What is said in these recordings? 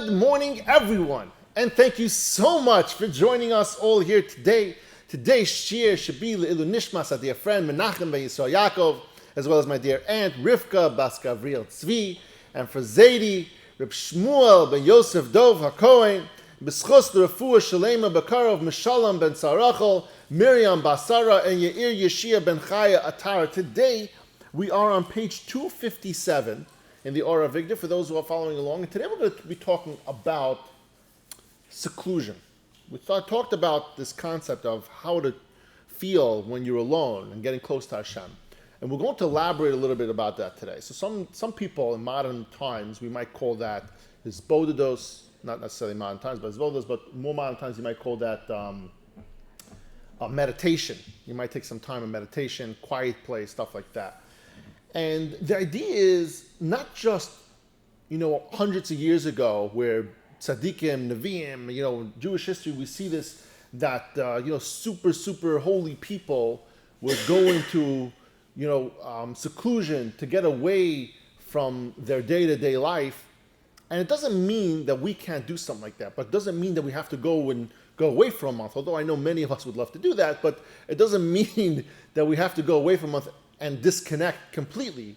Good morning, everyone, and thank you so much for joining us all here today. Today's shiur should be Le'ilu Nishmas, our dear friend Menachem ben Yisrael Yaakov, as well as my dear aunt Rivka Bas Gavriel Tzvi, and for Zaidi, Reb Shmuel ben Yosef Dov HaKohen, B'schos l'Refuah Shalema Bakarov Mishalom ben Sarachel, Miriam Basara, and Yair Yeshia ben Chaya Atara. Today, we are on page 257 in the Or HaVigdor, for those who are following along. And today we're going to be talking about seclusion. We talked about this concept of how to feel when you're alone and getting close to Hashem. And we're going to elaborate a little bit about that today. So some people in modern times, we might call that hisbodedos, not necessarily modern times, but hisbodedos, but more modern times you might call that meditation. You might take some time in meditation, quiet place, stuff like that. And the idea is not just, hundreds of years ago where tzaddikim, neviim, Jewish history, we see this, that, super holy people were going to, seclusion to get away from their day-to-day life. And it doesn't mean that we can't do something like that, but it doesn't mean that we have to go away for a month, although I know many of us would love to do that, but it doesn't mean that we have to go away for a month and disconnect completely.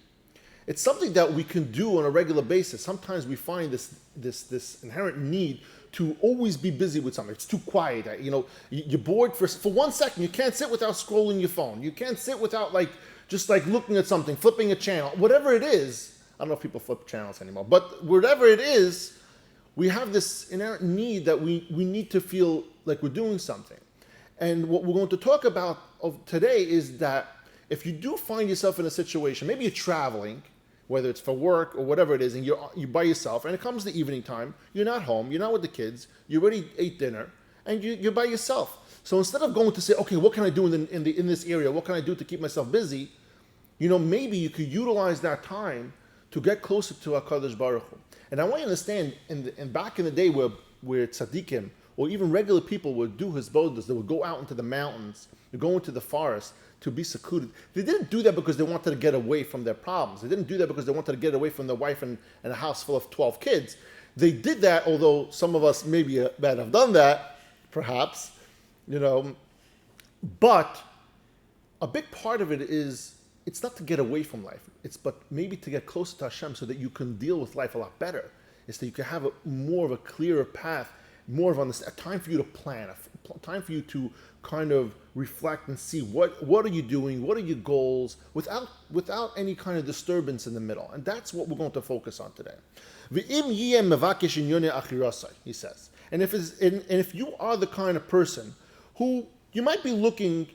It's something that we can do on a regular basis. Sometimes we find this inherent need to always be busy with something. It's too quiet. You're bored for 1 second. You can't sit without scrolling your phone. You can't sit without just looking at something, flipping a channel, whatever it is. I don't know if people flip channels anymore, but whatever it is, we have this inherent need that we need to feel like we're doing something. And what we're going to talk about today is that if you do find yourself in a situation, maybe you're traveling, whether it's for work or whatever it is, and you're by yourself, and it comes to evening time, you're not home, you're not with the kids, you already ate dinner, and you're by yourself. So instead of going to say, okay, what can I do in this area? What can I do to keep myself busy? Maybe you could utilize that time to get closer to HaKadosh Baruch Hu. And I want you to understand, back in the day where tzaddikim, or even regular people would do hisbodedos, they would go out into the mountains, they go into the forest to be secluded. They didn't do that because they wanted to get away from their problems. They didn't do that because they wanted to get away from their wife and a house full of 12 kids. They did that, although some of us maybe might have done that, perhaps, but a big part of it is, it's not to get away from life, but maybe to get closer to Hashem so that you can deal with life a lot better. It's that you can have more of a clearer path, more of a time for you to plan, a time for you to kind of reflect and see what are you doing, what are your goals, without any kind of disturbance in the middle. And that's what we're going to focus on today. He says, and if you are the kind of person who you might be looking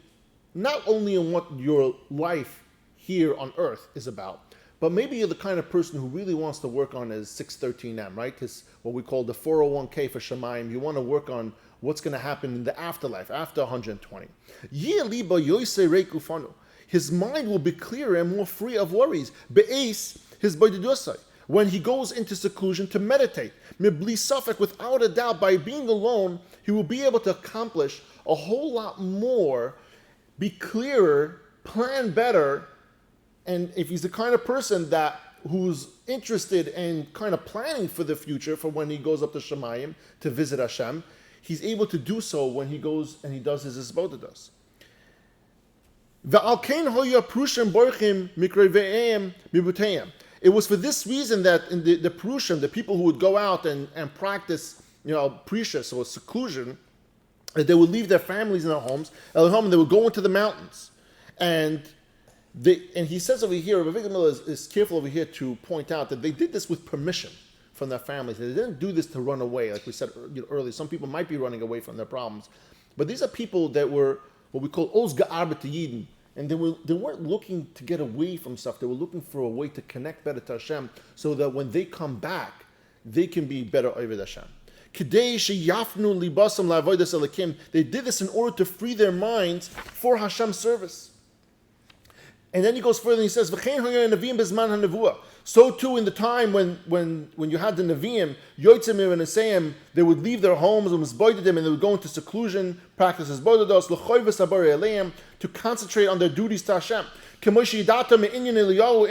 not only on what your life here on earth is about, but maybe you're the kind of person who really wants to work on his 613M, right? His, what we call the 401k for Shemayim. You want to work on what's going to happen in the afterlife, after 120. His mind will be clearer and more free of worries. When he goes into seclusion to meditate, without a doubt, by being alone, he will be able to accomplish a whole lot more, be clearer, plan better. And if he's the kind of person who's interested in kind of planning for the future, for when he goes up to Shemayim to visit Hashem, he's able to do so when he goes and he does his hisbodedos. It was for this reason that in the Prushim, the people who would go out and practice, precious or seclusion, that they would leave their families in their homes, and they would go into the mountains. And he says over here, Rav Av is careful over here to point out that they did this with permission from their families. They didn't do this to run away, like we said earlier. Some people might be running away from their problems, but these are people that were what we call oz ga'ar b'tiyidin, and they weren't looking to get away from stuff. They were looking for a way to connect better to Hashem, so that when they come back, they can be better over Hashem. They did this in order to free their minds for Hashem's service. And then he goes further and he says, so too in the time when you had the Nevi'im, Yotzim and Neseim, they would leave their homes and and they would go into seclusion, practices bodados, to concentrate on their duties to Hashem. When Eliyahu,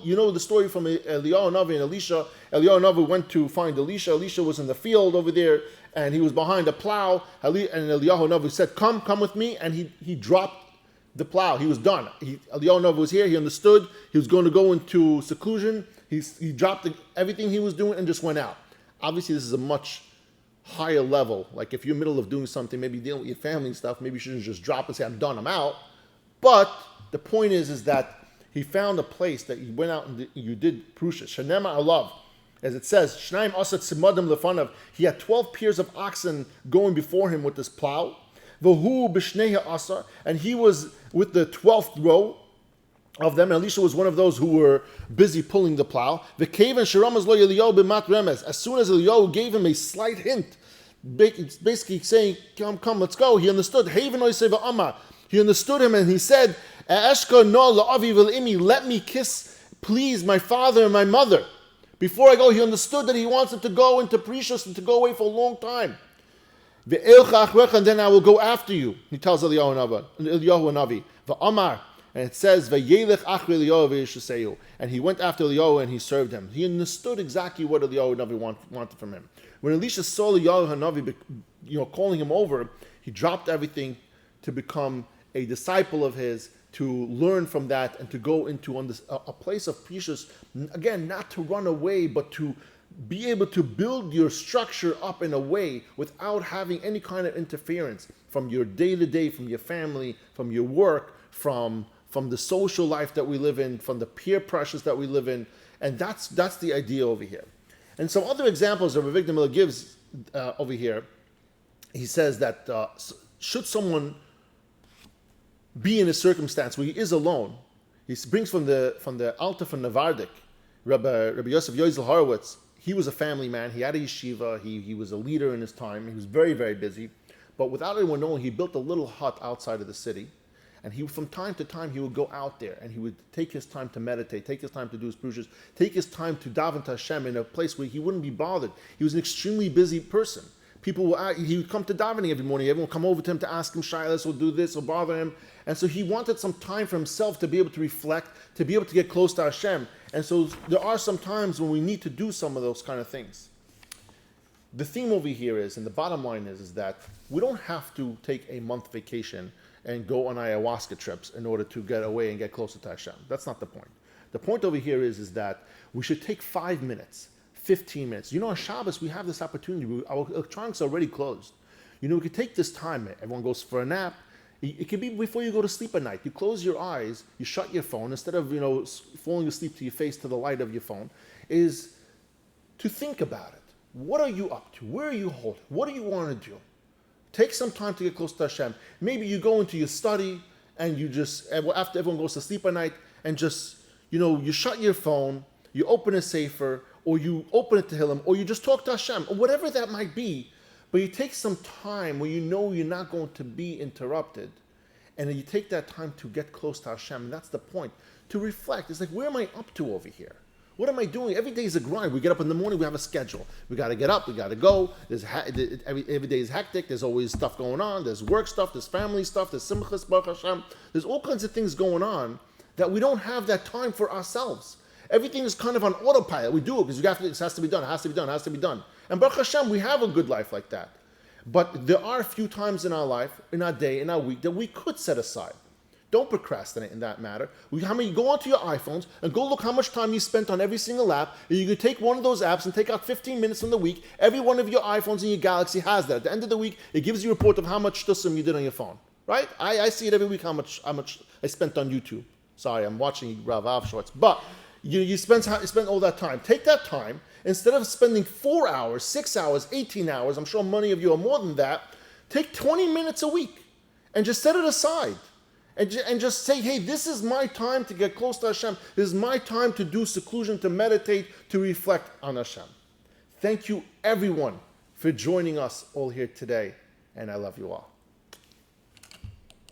you know the story from Eliyahu Navi and Elisha. Eliyahu Navi went to find Elisha. Elisha was in the field over there, and he was behind a plow. And Eliyahu Navi said, come with me. And he dropped the plow. He was done. Eliyahu Navi was here. He understood. He was going to go into seclusion. He dropped everything he was doing and just went out. Obviously, this is a much higher level. Like if you're in the middle of doing something, maybe dealing with your family and stuff, maybe you shouldn't just drop and say, I'm done, I'm out. But the point is that he found a place that you went out and you did prusha. Shanema alav, as it says, Shnaim asat simadim lefanav. He had 12 pairs of oxen going before him with this plow. V'hu b'shneha asa, and he was with the 12th row of them. And Elisha was one of those who were busy pulling the plow. V'kevan sharamaz lo Eliyahu b'mat remez. As soon as Eliyahu gave him a slight hint, it's basically saying, come, let's go. He understood. Haven oiseva amma. He understood him and he said, let me kiss, please, my father and my mother. Before I go, he understood that he wants him to go into Precious and to go away for a long time. And then I will go after you. He tells Eliyahu Navi. And it says, and he went after Eliyahu and he served him. He understood exactly what Eliyahu Navi wanted from him. When Elisha saw Eliyahu Navi, calling him over, he dropped everything to become a disciple of his, to learn from that and to go into a place of precious, again, not to run away, but to be able to build your structure up in a way without having any kind of interference from your day-to-day, from your family, from your work, from the social life that we live in, from the peer pressures that we live in. And that's the idea over here. And some other examples that Rav Av gives over here, he says that should someone be in a circumstance where he is alone, he brings from the Alta from Navardik, Rabbi Yosef Yozel Horowitz. He was a family man. He had a yeshiva. He was a leader in his time. He was very, very busy. But without anyone knowing, he built a little hut outside of the city. And from time to time, he would go out there and he would take his time to meditate, take his time to do his prushes, take his time to daven to Hashem in a place where he wouldn't be bothered. He was an extremely busy person. He would come to davening every morning. Everyone would come over to him to ask him shilas or do this or bother him. And so he wanted some time for himself to be able to reflect, to be able to get close to Hashem. And so there are some times when we need to do some of those kind of things. The theme over here is, and the bottom line is that we don't have to take a month vacation and go on ayahuasca trips in order to get away and get closer to Hashem. That's not the point. The point over here is that we should take 5 minutes, 15 minutes. On Shabbos, we have this opportunity. Our electronics are already closed. We could take this time. Everyone goes for a nap. It could be before you go to sleep at night. You close your eyes, you shut your phone, instead of, falling asleep to your face to the light of your phone, is to think about it. What are you up to? Where are you holding? What do you want to do? Take some time to get close to Hashem. Maybe you go into your study and you just, after everyone goes to sleep at night, and just, you shut your phone, you open a sefer, or you open it to Tehillim, or you just talk to Hashem, or whatever that might be. But you take some time where you're not going to be interrupted, and then you take that time to get close to Hashem, and that's the point. To reflect. It's like, where am I up to over here? What am I doing? Every day is a grind. We get up in the morning, we have a schedule. We got to get up, we got to go. Every day is hectic. There's always stuff going on. There's work stuff, there's family stuff, there's simchas, Baruch Hashem. There's all kinds of things going on that we don't have that time for ourselves. Everything is kind of on autopilot. We do it because it has to be done, it has to be done, it has to be done. And Baruch Hashem, we have a good life like that. But there are a few times in our life, in our day, in our week, that we could set aside. Don't procrastinate in that matter. You go onto your iPhones and go look how much time you spent on every single app. And you can take one of those apps and take out 15 minutes from the week. Every one of your iPhones in your Galaxy has that. At the end of the week, it gives you a report of how much shtusim you did on your phone. Right? I see it every week how much I spent on YouTube. Sorry, I'm watching Rav Av shorts. But you spend all that time. Take that time. Instead of spending 4 hours, 6 hours, 18 hours, I'm sure many of you are more than that, take 20 minutes a week and just set it aside. And just say, hey, this is my time to get close to Hashem. This is my time to do seclusion, to meditate, to reflect on Hashem. Thank you, everyone, for joining us all here today, and I love you all.